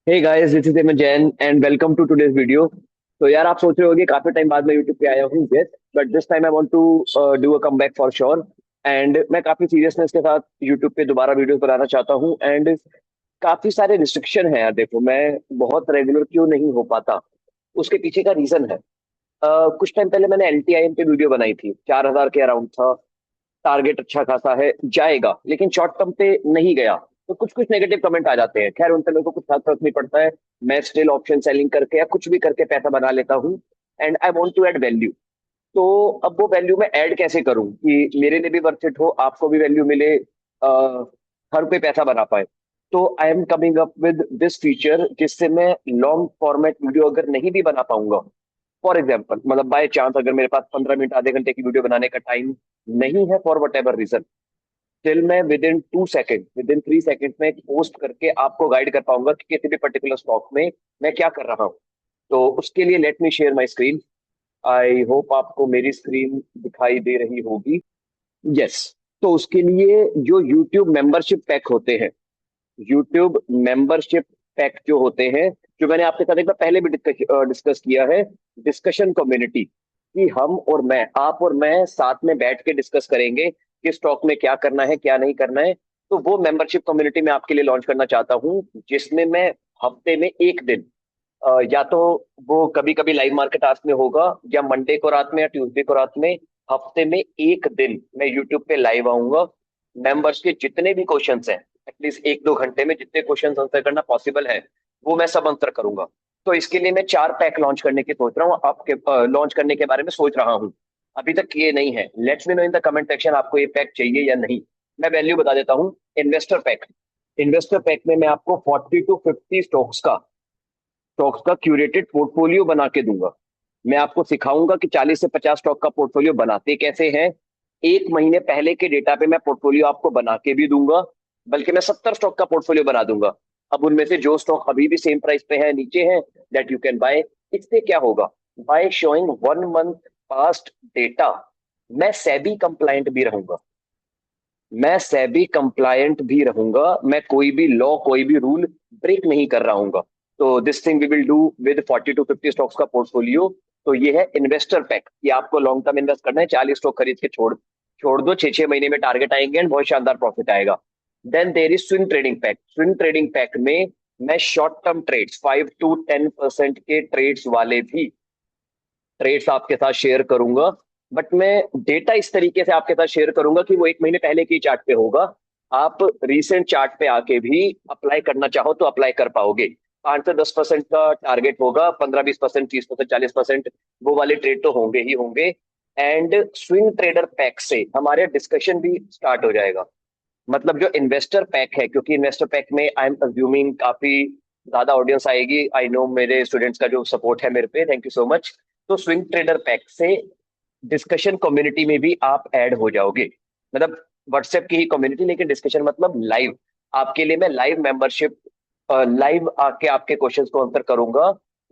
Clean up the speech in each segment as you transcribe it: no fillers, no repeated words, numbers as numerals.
Hey guys, this is Aman Jain and welcome to today's video. तो यार, आप सोच रहे होगे काफी टाइम बाद मैं यूट्यूब पे आया हूँ। Yes, but this time I want to do a comeback for sure. And मैं काफी सीरियसनेस के साथ यूट्यूब पे दोबारा वीडियोस बनाना चाहता हूँ। एंड काफी सारे रिस्ट्रिक्शन है यार। देखो, मैं बहुत रेगुलर क्यों नहीं हो पाता, उसके पीछे का रीजन है। कुछ टाइम पहले मैंने एलटीआईएम पे वीडियो बनाई थी, 4,000 के अराउंड था। टारगेट अच्छा खासा है, जाएगा, लेकिन शॉर्ट टर्म पे नहीं गया। तो कुछ कुछ नेगेटिव कमेंट आ जाते हैं। खैर, उनसे मेरे को कुछ खास फर्क नहीं पड़ता है। मैं स्टिल ऑप्शन सेलिंग करके या कुछ भी करके पैसा बना लेता हूँ। And I want to add value. तो अब वो वैल्यू मैं ऐड कैसे करूं कि मेरे लिए भी वर्थ इट हो, आपको भी वैल्यू मिले, हर कोई पैसा बना पाए। तो I am coming up with this feature, जिससे मैं लॉन्ग फॉर्मेट वीडियो अगर नहीं भी बना पाऊंगा, फॉर एग्जाम्पल, मतलब बाय चांस अगर मेरे पास 15 मिनट आधे घंटे की वीडियो बनाने का टाइम नहीं है for whatever reason, still मैं within 2 second, within 3 second में एक पोस्ट करके आपको गाइड कर पाऊंगा कि किसी भी पर्टिकुलर स्टॉक में मैं क्या कर रहा हूँ। तो उसके लिए let me share my screen. I hope आपको मेरी स्क्रीन दिखाई दे रही होगी। यस। तो उसके लिए जो यूट्यूब मेंबरशिप पैक होते हैं, यूट्यूब मेंबरशिप पैक जो होते हैं, जो मैंने आपके साथ एक बार पहले भी डिस्कस किया है, डिस्कशन कम्युनिटी, कि हम और मैं, आप और मैं साथ में बैठ के डिस्कस करेंगे कि स्टॉक में क्या करना है क्या नहीं करना है। तो वो मेंबरशिप कम्युनिटी मैं आपके लिए लॉन्च करना चाहता हूँ, जिसमें मैं हफ्ते में एक दिन, या तो वो कभी कभी लाइव मार्केट आवर्स में होगा, या मंडे को रात में या ट्यूसडे को रात में, हफ्ते में एक दिन मैं यूट्यूब पे लाइव आऊंगा। मेंबर्स के जितने भी क्वेश्चंस हैं, एटलीस्ट 1-2 घंटे में जितने क्वेश्चंस आंसर करना पॉसिबल है, वो मैं सब आंसर करूंगा। तो इसके लिए मैं 4 पैक लॉन्च करने की सोच रहा हूँ, आपके लॉन्च करने के बारे में सोच रहा हूँ। अभी तक किए नहीं है। Let's me know in the comment section, आपको ये पैक चाहिए या नहीं। मैं वैल्यू बता देता हूँ। इन्वेस्टर पैक, इन्वेस्टर पैक में मैं आपको 40 to 50 स्टॉक्स का क्यूरेटेड पोर्टफोलियो बना के दूंगा। मैं आपको सिखाऊंगा कि 40 से 50 स्टॉक का पोर्टफोलियो बनाते कैसे हैं। 1 महीने पहले के डेटा पे मैं पोर्टफोलियो आपको बना के भी दूंगा। बल्कि मैं 70 स्टॉक का पोर्टफोलियो बना दूंगा। अब उनमें से जो स्टॉक अभी भी सेम प्राइस पे है, नीचे है, दैट यू कैन बाय। इससे क्या होगा? By showing 1 month past data, मैं सेबी कंप्लायंट भी रहूंगा। मैं कोई भी लॉ, कोई भी रूल ब्रेक नहीं कर रहा हूंगा। तो this thing we will do with 40 to 50 stocks का पोर्टफोलियो। तो ये है इन्वेस्टर पैक, कि आपको लॉन्ग टर्म इन्वेस्ट करना है, 40 स्टॉक खरीद के छोड़ छोड़ दो, 6-6 महीने में टारगेट आएंगे एंड बहुत शानदार प्रॉफिट आएगा। Then there is swing trading pack. Swing trading pack में मैं शॉर्ट टर्म ट्रेड्स, 5 to 10% के ट्रेड्स वाले भी ट्रेड्स आपके साथ शेयर करूंगा। बट मैं डेटा इस तरीके से आपके साथ शेयर करूंगा कि वो 1 महीने पहले की चार्ट पे होगा। आप रीसेंट चार्ट पे आके भी अप्लाई करना चाहो तो अप्लाई कर पाओगे। 5 से 10% का टारगेट होगा, 15-20%, 30%, 40%, वो वाले ट्रेड तो होंगे ही होंगे। एंड स्विंग ट्रेडर पैक से हमारे डिस्कशन भी स्टार्ट हो जाएगा। मतलब जो इन्वेस्टर पैक है, क्योंकि इन्वेस्टर पैक में आई एम अज्यूमिंग काफी ज्यादा ऑडियंस आएगी। आई नो मेरे स्टूडेंट्स का जो सपोर्ट है मेरे पे, थैंक यू सो मच। तो स्विंग ट्रेडर पैक से डिस्कशन कम्युनिटी में भी आप ऐड हो जाओगे। मतलब व्हाट्सएप की ही कम्युनिटी, लेकिन डिस्कशन मतलब लाइव। आपके लिए मैं लाइव मेंबरशिप, लाइव आके आपके क्वेश्चंस को आंसर करूंगा।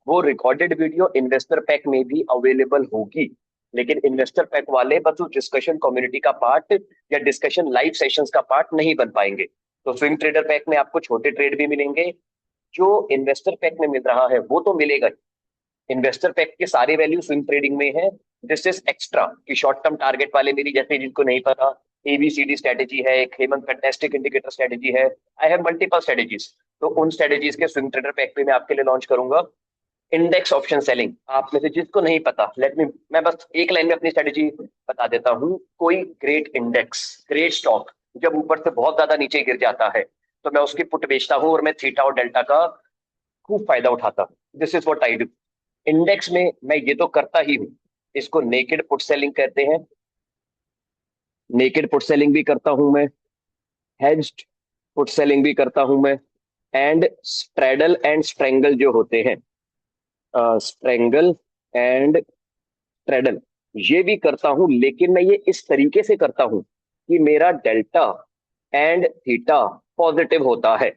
वो रिकॉर्डेड वीडियो इन्वेस्टर पैक में भी अवेलेबल होगी। लेकिन इन्वेस्टर पैक वाले बस उस डिस्कशन कम्युनिटी का पार्ट या डिस्कशन लाइव सेशंस का पार्ट नहीं बन पाएंगे। तो स्विंग ट्रेडर पैक में आपको छोटे ट्रेड भी मिलेंगे। जो इन्वेस्टर पैक में मिल रहा है वो तो मिलेगा ही। इन्वेस्टर पैक की सारी वैल्यू स्विंग ट्रेडिंग में है। दिस इज एक्स्ट्रा, कि शॉर्ट टर्म टारगेट वाले मेरी जैसे, जिनको नहीं पता, एबीसीडी स्ट्रेटेजी है, एक हेमंत फैंटास्टिक इंडिकेटर स्ट्रेटेजी है। I have multiple strategies. तो उन स्ट्रेटेजीज के स्विंग ट्रेडर पैक भी मैं आपके लिए लॉन्च करूंगा। इंडेक्स ऑप्शन सेलिंग, आप में से जिसको नहीं पता, लेट मी, मैं बस एक लाइन में अपनी स्ट्रेटेजी बता देता हूँ। कोई ग्रेट इंडेक्स, ग्रेट स्टॉक जब ऊपर से बहुत ज्यादा नीचे गिर जाता है, तो मैं उसकी पुट बेचता हूँ और मैं थीटा और डेल्टा का खूब फायदा उठाता हूँ। This is what I do. Index में मैं ये तो करता ही हूँ। इसको नेकेड पुट सेलिंग कहते हैं। नेकेड पुट सेलिंग भी करता हूं मैं, हेज्ड पुट सेलिंग भी करता हूं मैं। एंड स्ट्रेडल एंड स्ट्रेंगल जो होते हैं, स्ट्रेंगल एंड स्ट्रेडल, ये भी करता हूं। लेकिन मैं ये इस तरीके से करता हूं कि मेरा डेल्टा एंड थीटा पॉजिटिव होता है,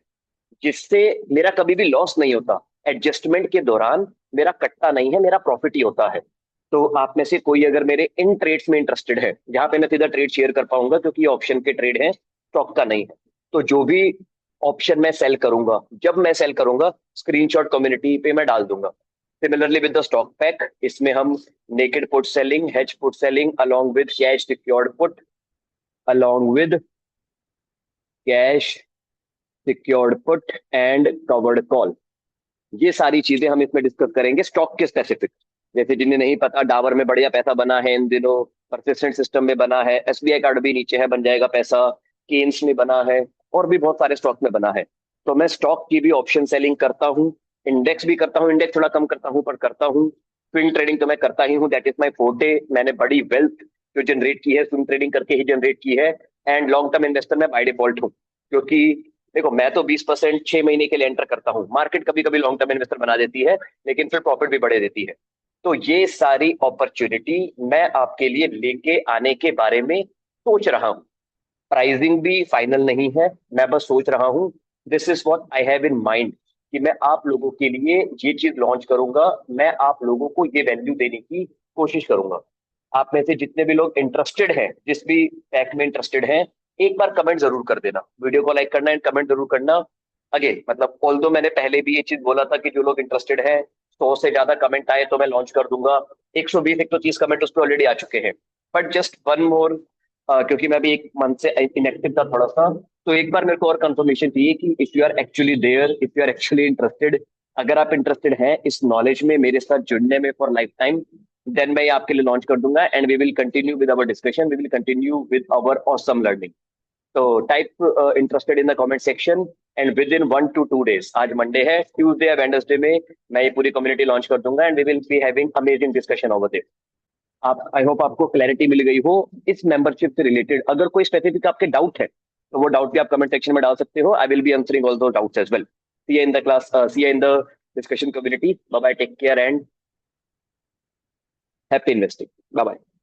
जिससे मेरा कभी भी लॉस नहीं होता। एडजस्टमेंट के दौरान मेरा कटता नहीं है, मेरा प्रॉफिट ही होता है। तो आप में से कोई अगर मेरे इन ट्रेड्स में इंटरेस्टेड है, जहां पे मैं सीधा ट्रेड शेयर कर पाऊंगा, क्योंकि ये ऑप्शन के ट्रेड हैं, स्टॉक का नहीं है, तो जो भी ऑप्शन मैं सेल करूंगा, जब मैं सेल करूंगा स्क्रीनशॉट कम्युनिटी पे मैं डाल दूंगा। Similarly with the stock pack, इसमें हम naked put selling, hedge put selling along with cash secured put, along with cash secured put and covered call, ये सारी चीजें हम इसमें डिस्कस करेंगे स्टॉक के स्पेसिफिक। जैसे जिन्हें नहीं पता, डाबर में बढ़िया पैसा बना है इन दिनों, परसिस्टेंट सिस्टम में बना है, एसबीआई कार्ड भी नीचे है, बन जाएगा पैसा, केन्स में बना है, और भी बहुत सारे स्टॉक में बना है। तो मैं स्टॉक की भी ऑप्शन सेलिंग करता हूँ, इंडेक्स भी करता हूँ, इंडेक्स थोड़ा कम करता हूँ पर करता हूँ। स्विंग ट्रेडिंग तो मैं करता ही हूँ, दैट इज माई फोर्टे। मैंने बड़ी वेल्थ जो जनरेट की है स्विंग ट्रेडिंग करके ही जनरेट की है। एंड लॉन्ग टर्म इन्वेस्टर मैं बाय डिफॉल्ट हूँ, क्योंकि देखो मैं तो 20% 6 महीने के लिए एंटर करता हूँ, मार्केट कभी कभी लॉन्ग टर्म इन्वेस्टर बना देती है, लेकिन फिर प्रॉफिट भी बढ़े देती है। तो ये सारी अपॉर्चुनिटी मैं आपके लिए लेके आने के बारे में सोच रहा हूँ। प्राइसिंग भी फाइनल नहीं है, मैं बस सोच रहा हूँ। This is what I have in mind कि मैं आप लोगों के लिए ये चीज लॉन्च करूंगा, मैं आप लोगों को ये वैल्यू देने की कोशिश करूंगा। आप में से जितने भी लोग इंटरेस्टेड हैं, जिस भी पैक में इंटरेस्टेड हैं, एक बार कमेंट जरूर कर देना, वीडियो को लाइक करना एंड कमेंट जरूर करना। अगेन मतलब ऑल्दो मैंने पहले भी ये चीज बोला था कि जो लोग इंटरेस्टेड हैं, 100 से ज्यादा कमेंट आए तो मैं लॉन्च कर दूंगा। 120 130 कमेंट उस पर ऑलरेडी आ चुके हैं, बट जस्ट वन मोर, क्योंकि मैं भी एक मंथ से इनएक्टिव था थोड़ा सा, तो एक बार मेरे को और कंफर्मेशन चाहिए कि if you are actually there, if you are actually interested, अगर आप इंटरेस्टेड हैं इस नॉलेज में मेरे साथ जुड़ने में फॉर लाइफ टाइम, देन मैं ये आपके लिए लॉन्च कर दूंगा and we will continue with our discussion, we will continue with our awesome learning. तो type interested in the comment section and within 1 to 2 days, आज मंडे है, Tuesday या वेडनेसडे में मैं ये पूरी कम्युनिटी लॉन्च कर दूंगा and we will be having amazing discussion over there. आप, आई होप आपको क्लैरिटी मिल गई हो इस मेंबरशिप से रिलेटेड। अगर कोई स्पेसिफिक आपके डाउट है तो वो डाउट भी आप कमेंट सेक्शन में डाल सकते हो, I will be answering all those doubts as well. See you in the class, see you in the discussion community. Bye bye, take care and happy investing. Bye bye.